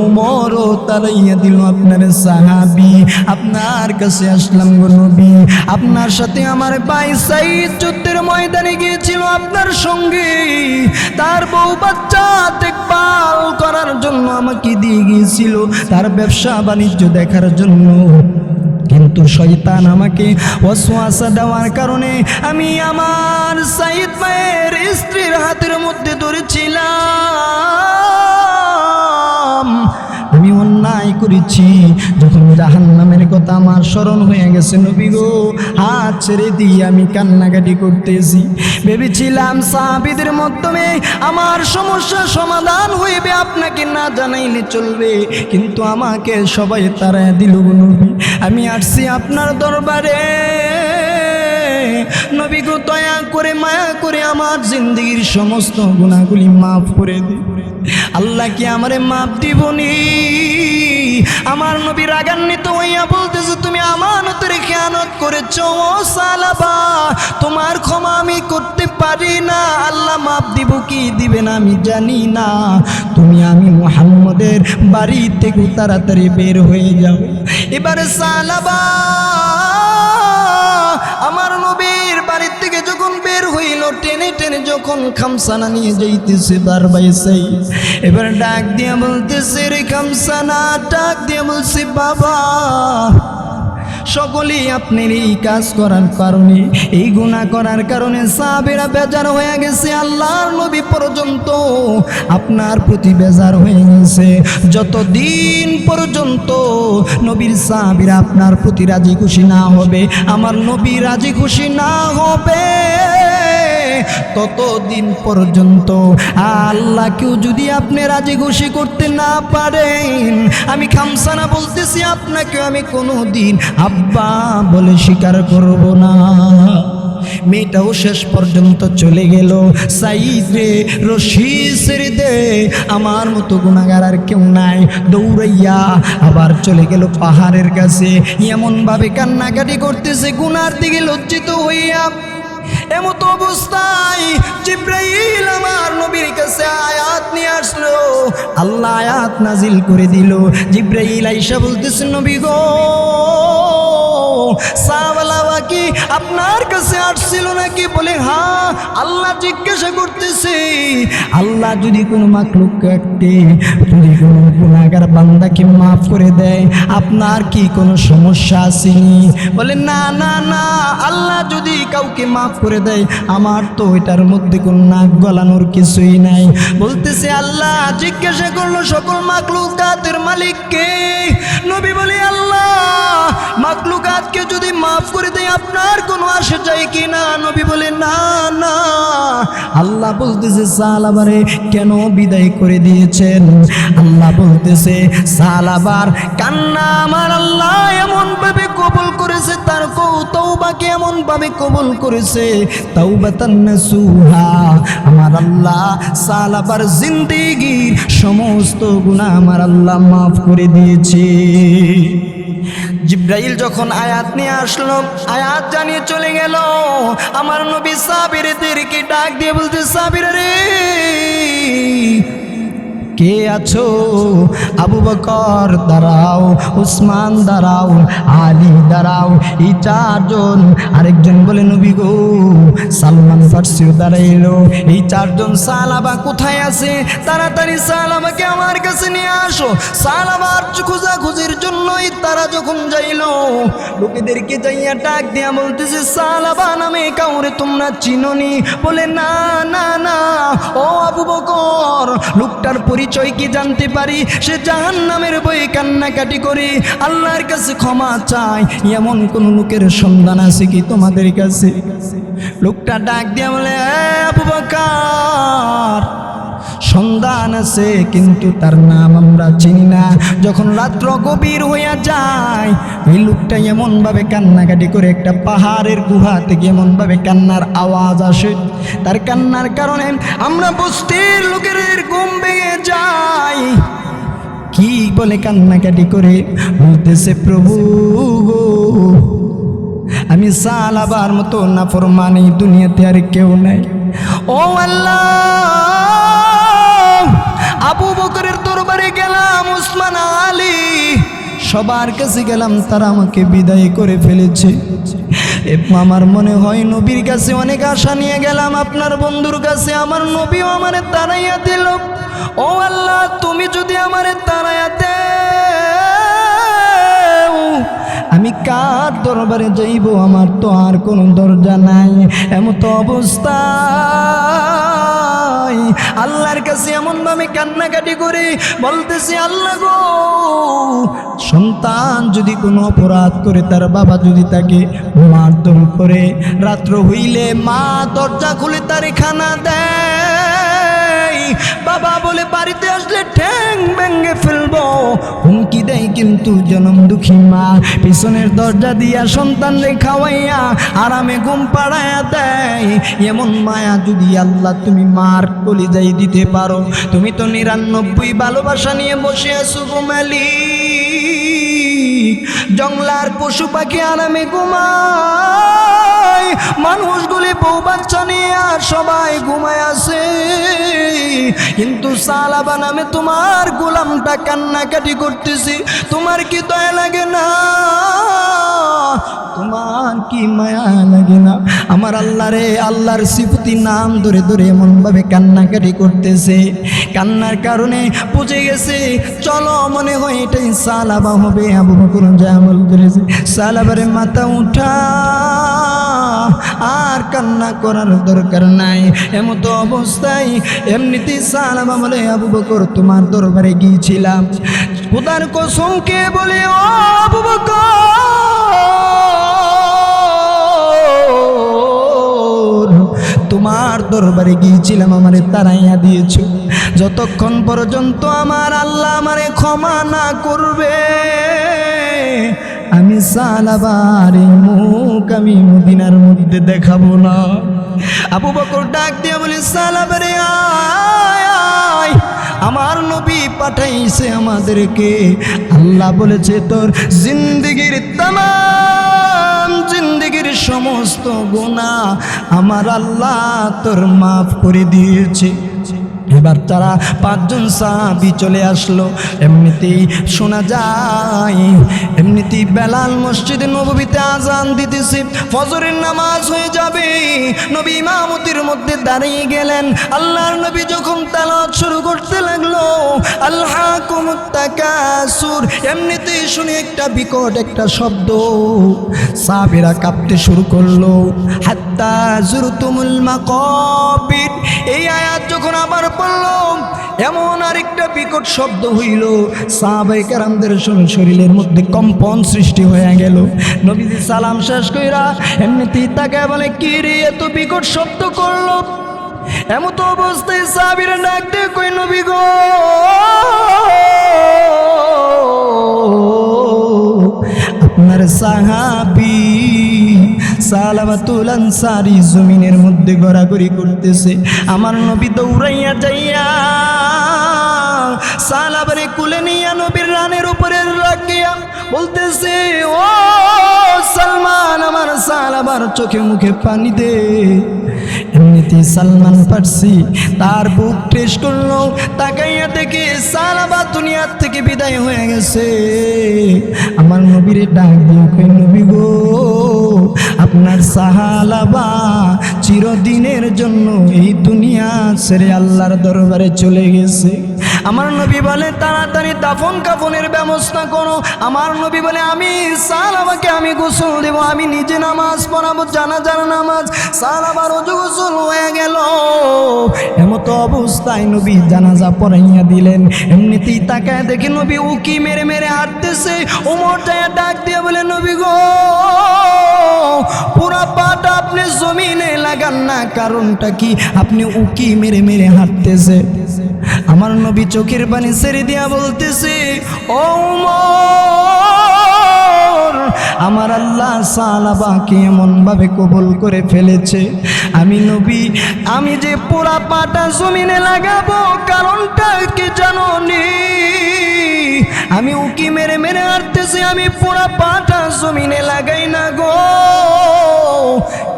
ওমরও তাড়াইয়া দিল। আপনার সাহাবী, আপনার কাছে আসলাম গো নবী। আপনার সাথে আমার ভাই সাইদ যুদ্ধের ময়দানে গিয়েছিল আপনার সঙ্গে, তার বউ বাচ্চা দেখভাল করার জন্য আমাকে দিয়ে গিয়েছিল, তার ব্যবসা বাণিজ্য দেখার জন্য। কিন্তু শয়তান আমাকে ওয়াসওয়াসা দেওয়ার কারণে আমি আমার সাইদ ভাইয়ের স্ত্রীর হাতের মধ্যে ধরেছিলাম। আমি অন্যায় করেছি। যখন জাহান্নামের কথা আমার স্মরণ হয়ে গেছে নবী গো, হাত ছেড়ে দিয়ে আমি কান্নাকাটি করতেছি। ভেবেছিলাম সাহাবীদের মাধ্যমে আমার সমস্যার সমাধান হইবে, আপনাকে না জানাইলে চলবে, কিন্তু আমাকে সবাই তাড়াইয়া দিল গো নবী। আমি আসছি আপনার দরবারে, নবী গো, দয়া করে মায়া করে আমার জিন্দগির সমস্ত গুনাহগুলি মাফ করে দিন। আল্লাহ কি আমারে মাফ দিবনি? আমার নবী রাগান্বিত হইয়া বলতেছে, তুমি আমানতের খেয়ানত করেছো ও সালাবা, তোমার ক্ষমা আমি করতে পারি না। আল্লাহ মাফ দিব কি দিবে না আমি জানি না। তুমি আমি মুহাম্মদের বাড়ি থেকে তাড়াতাড়ি বের হয়ে যাও। এবারে সালাবা আমার নবীর বাড়ির থেকে যখন বের হইল, টেনে টেনে যখন খামসানা নিয়ে যাইতেছে বার বাইসাই, এবার ডাক দিয়া বলতেছে, রে খামসানা, ডাক দিয়া বলছে, বাবা, সকলেই আপনার এই কাজ করার কারণে, এই গুনাহ করার কারণে সাহাবীরা বেজার হয়ে গেছে। আল্লাহর নবী পর্যন্ত আপনার প্রতি বেজার হয়ে গেছে। যতদিন পর্যন্ত নবীর সাহাবীরা আপনার প্রতি রাজি খুশি না হবে, আমার নবী রাজি খুশি না হবে, ততদিন পর্যন্ত আল্লাহকেও যদি আপনি রাজি খুশি করতে না পারেন, আমি খামসানা বলতেছি, আপনাকেও আমি কোনো দিন আব্বা বলে স্বীকার করব না। মেয়েটাও শেষ পর্যন্ত চলে গেল। সাইদ রে, রশি ছেড়ে দে, আমার মতো গুনাহগার আর কেউ নাই। দৌড়াইয়া আবার চলে গেল পাহাড়ের কাছে, এমনভাবে কান্নাকাটি করতেছে গুনার দিকে লজ্জিত হইয়া। এমত অবস্থায় জিবরাইল আমার নবীর কাছে আয়াত নিয়ে আসলো। আল্লাহ আয়াত নাজিল করে দিল। জিবরাইল আইসা বলতেছে, নবী গো, সাহাবালা কি আপনার কাছে আসছিল নাকি? বলে হ্যাঁ। আল্লাহ জিজ্ঞাসা করতেছে, আল্লাহ যদি কোনো মাখলুককে, যদি কোনো গুনাহগার বান্দাকে মাফ করে দেয়, আপনার কি কোনো সমস্যা আসেনি? বলে না না না, আল্লাহ যদি কাউকে মাফ করে দেয়, আমার তো এটার মধ্যে কোনো নাক গলানোর কিছুই নাই। বলতেছে, আল্লাহ জিজ্ঞাসা করলো সকল মাখলুকাতের মালিককে। নবী বলে, আল্লাহ মাখলুকাতকে যদি মাফ করে দেয়, আপনার কোনো আসে যায় কি না? নবী বলে, না না। আল্লাহ বলতেছে, সালাবারে কেন বিদায় করে দিয়েছেন? আল্লাহ বলতেছে, সালাবার কান্না আমার আল্লাহ এমন ভাবে কবুল করেছে, তার তওবাকে এমন ভাবে কবুল করেছে, তাওবাতান নাসুহা। আমার আল্লাহ সালাবার জিন্দেগির সমস্ত গুনাহ আমার আল্লাহ মাফ করে দিয়েছে। জিবরাইল যখন আয়াত নিয়ে আসলো, আয়াত জানিয়ে চলে গেল। আমার নবী সাহাবীদেরকে ডাক দিয়ে বলতে, সাহাবীরা রে, কে আছো? আবু বকর দাঁড়াও, উসমান দাঁড়াও, আলী দাঁড়াও। এই চারজন। আরেকজন বলে নবী গো, সালমান ফার্সিও দাঁড়াইলো। এই চারজন সাহাবা কোথায় আছে? তাড়াতাড়ি সাহাবাকে আমার কাছে নিয়ে আসো। সাহাবার খোঁজাখুঁজির জন্যই তারা যখন যাইলো, লোকেদেরকে যাইয়া ডাক দিয়া বলতেছে, সাহাবা নামে কাউরে তোমরা চিনোনি? বলে না না না, ও আবু বকর, লোকটার পরিচয় কি জানতে পারি? সে জাহান্নামের ভয়ে কান্নাকাটি করে আল্লাহর কাছে ক্ষমা চায়। এমন কোন লোকের সন্ধান আছে কি তোমাদের কাছে? লোকটা ডাক দিয়া বলে, আবু বকর, সন্ধান আছে, কিন্তু তার নাম আমরা চিনি না। যখন রাত্র গভীর হইয়া যায়, এই লোকটা এমনভাবে কান্নাকাটি করে, একটা পাহাড়ের গুহা থেকে এমনভাবে কান্নার আওয়াজ আসে। তার কান্নার কারণে আমরা বস্তির লোকের ঘুম ভেঙে যাই। কি বলে কান্নাকাটি করে বলতেছে, প্রভু আমি সাহাবার মতো নাফরমান এই দুনিয়াতে আর কেউ নাই। ও আল্লাহ, আবু বকরের দরবারে গেলাম, উসমান, আলী, সবার কাছে গেলাম, তারা আমাকে বিদায় করে ফেলেছে। আমার মনে হয় নবীর কাছে অনেক আশা নিয়ে গেলাম, আপনার বন্ধুর কাছে, আমার নবীও আমারে তাড়াইয়া দিল। ও আল্লাহ, তুমি যদি আমারে তাড়াইয়া দেও, আমি কার দরবারে যাইব? আমার তো আর কোনো দরজা নাই। এমত অবস্থা আল্লাহর কাছে এমনভাবে কান্নাকাটি করে বলতেছি, আল্লাহ গো, সন্তান যদি কোনো অপরাধ করে, তার বাবা যদি তাকে মারধর করে, রাত্র হইলে মা দরজা খুলে তারে খানা দেয়, বাবা বলে বাড়িতে আসলে ঠ্যাং ভেঙে ফেলবো, হুমকি দেয়, কিন্তু জনম দুঃখী মা পিছনের দরজা দিয়া সন্তানরে খাওয়াইয়া আরামে ঘুম পাড়াইয়া দেয়। এমন মায়া যদি আল্লাহ তুমি মার কলিজায় দিতে পারো, তুমি তো ৯৯ ভালোবাসা নিয়ে বসে আছো গো মালিক। জঙ্গলার পশু পাখি আরামে ঘুমায়, মানুষগুলি বউ বাচ্চা নিয়ে আর সবাই ঘুমায় আছে, কিন্তু সাহাবা নামে তোমার গোলামটা কান্নাকাটি করতেছি। তোমার কি দয়া লাগে না? তোমার কি মায়া লাগে না? আমার আল্লাহ রে, আল্লাহর সিফতি নাম ধরে ধরে এমনভাবে কান্নাকাটি করতেছে। কান্নার কারণে বুঝে গেছে, চলো মনে হয় এটাই সাহাবা হবে। আবু বকর জামল করেছে, সাহাবারে মাথা উঠা, আর কান্না করার দরকার নাই। এমত অবস্থায় এমনিতেই সাহাবা বলে, আবু বকর তোমার দরবারে গিয়েছিলাম, খোদার কসম কে বলে, ও আবু বকর, তোমার দরবারে গিয়েছিলাম, আমারে তাড়াইয়া দিয়েছো। যতক্ষণ পর্যন্ত আমার আল্লাহ আমারে ক্ষমা না করবে, আমি সাহাবার মুখ আমি মদিনার মধ্যে দেখাবো না। আবু বকর ডাক দিয়ে বলে, সাহাবারে আয় আয়, আমার নবী পাঠাইছে আমাদেরকে। আল্লাহ বলেছে, তোর জিন্দেগির তামাম জিন্দেগির সমস্ত গুনাহ আমার আল্লাহ তোর মাফ করে দিয়েছে। এবার তারা 5 জন সাহাবী চলে আসলো। এমনিতেই শোনা যায়, এমনিতেই বেলাল মসজিদে নববীতে আজান দিতেছে, ফজরের নামাজ হয়ে যাবে। নবী ইমামতির মধ্যে দাঁড়িয়ে গেলেন। আল্লাহর নবী যখন তেলাওয়াত শুরু করতে লাগলো, আলহাকুমুত তাকাসুর, এমনিতেই শুনে একটা বিকট একটা শব্দ, সাহাবীরা কাঁপতে শুরু করলো। হাত্তা জুরতুমুল মাকাবির, এই আয়াত যখন আবার পড়লো, এমন আরেকটা বিকট শব্দ হইল। সাহাবায়ে কেরামদের শরীরের মধ্যে কম্পন সৃষ্টি হয়ে গেল। নবীজি সালাম শেষ কইরা এমনিতেই তাকায় বলে, কি রে এত বিকট শব্দ করলো? এমত অবস্থায় সাহাবীরা ডাক দিয়ে কই, নবী গো, আপনার সাহাবী সালাবাতুল আনসারী জমিনের মধ্যে ঘোরাঘুরি করতেছে। আমার নবী দৌড়াইয়া যাইয়া সালাবারে কুলে নিয়া নবীর রানের উপরে রাখিয়া বলতেছে, ও সালমান, আমার সালাবার চোখে মুখে পানি দে। এমনি ব্যক্তি সালমান ফার্সি তার বুক টেস করলো, তাকাইয়া দেখে সালাবা দুনিয়ার থেকে বিদায় হয়ে গেছে। আমার নবীরে ডাক দিয়ে কই, নবী গো, আপনার সাহালাবা চিরদিনের জন্য এই দুনিয়া ছেড়ে আল্লাহর দরবারে চলে গেছে। আমার নবী বলে তাড়াতাড়ি দাফন কাফনের ব্যবস্থা করো। আমার নবী বলে আমি সালাবাকে আমি গোসল দেব, আমি নিজে নামাজ পড়াবো, জানাজার নামাজ। সালাবার ওযু গোসল হয়ে গেল। এমতো অবস্থায় নবী জানাজা পড়াইয়া দিলেন। এমনিতেই তাকায় দেখে নবী উকি মেরে মেরে হাঁটতেছে। ওমর যায় ডাক দিয়ে বলে, নবী গো, পুরা পাটা আপনি জমিনে লাগান না, কারণটা কি? আপনি উকি মেরে মেরে হাঁটতেছে। আমার নবী চোখের পানি ছেড়ে দিয়া বলতেছে, ও ওমর, আমার আল্লাহ সালাবাকে এমন ভাবে কবুল করে ফেলেছে, আমি নবী আমি যে পুরা পাটা জমিনে লাগাবো, কারণটা কি জানো নি? আমি উকি মেরে মেরে হাঁটতেছি, আমি পুরা পাটা জমিনে লাগাই না গো,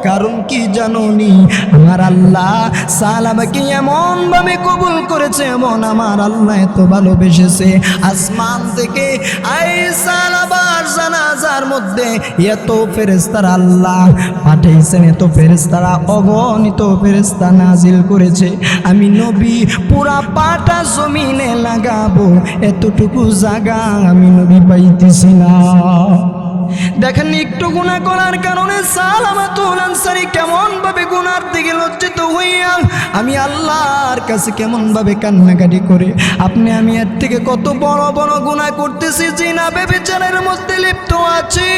কারণ কি জানো নি? আমার আল্লাহ সালাবাকে এমন ভাবে কবুল করেছে, এমন আমার আল্লাহ এত ভালোবেসেছে, আসমান থেকে আই সালাবার জানাজার মধ্যে এত ফেরেশতারা আল্লাহ পাঠাইছেন, এত ফেরেশতারা অগণিত ফেরেশতা নাজিল করেছে। আমি নবী পুরা পাটা জমিনে লাগাবো, এতটুকু জায়গা আমি নবী পাইতেছি না। দেখেন একটু গুনাহ করার কারণে সালামাতুল আনসারী কেমন ভাবে গুনার দিকে লজ্জিত হইয়া আমি আল্লাহর কাছে কেমন ভাবে কান্নাকাটি করে, আপনি আমি এর থেকে কত বড় বড় গুনাহ করতেছি, জিনা ব্যভিচারের মধ্যে লিপ্ত আছি,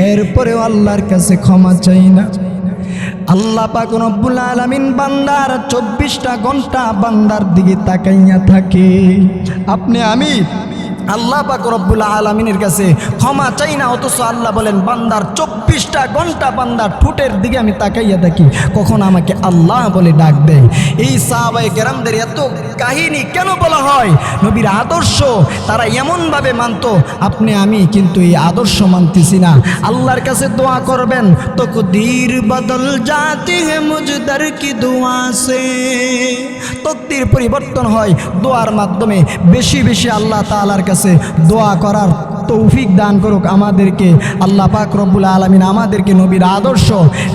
এরপরেও আল্লাহর কাছে ক্ষমা চাই না। আল্লাহ পাক রব্বুল আলামিন বান্দার 24টা ঘন্টা বান্দার দিকে তাকাইয়া থাকে। আপনি আমি আল্লাহ পাক রব্বুল আলামিনের কাছে ক্ষমা চাই না, অথচ আল্লাহ বলেন বান্দার 24টা ঘন্টা বান্দার ঠোঁটের দিকে আমি তাকাইয়া থাকি, কখন আমাকে আল্লাহ বলে ডাক দেয়। এই সাহাবায়ে কেরামদের এত কাহিনী কেন বলা হয়? নবীর আদর্শ তারা এমনভাবে মানত, আপনি আমি কিন্তু এই আদর্শ মানতেছি না। আল্লাহর কাছে দোয়া করবেন, তকদীর বদল জাতি হে মুজদার কি দোয়া সে, তকদীর পরিবর্তন হয় দোয়ার মাধ্যমে। বেশি বেশি আল্লাহ তাআলার কাছে দোয়া করার তৌফিক দান করুক আমাদেরকে আল্লাহ পাক রব্বুল আলামিন, আমাদেরকে নবীর আদর্শ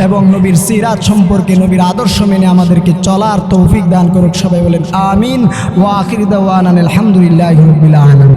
এবং নবীর সিরাত সম্পর্কে, নবীর আদর্শ মেনে আমাদেরকে চলার তৌফিক দান করুক। সবাই বলেন আমিন। ওয়া আখির দাওয়ানা আলহামদুলিল্লাহি রাব্বিল আলামিন।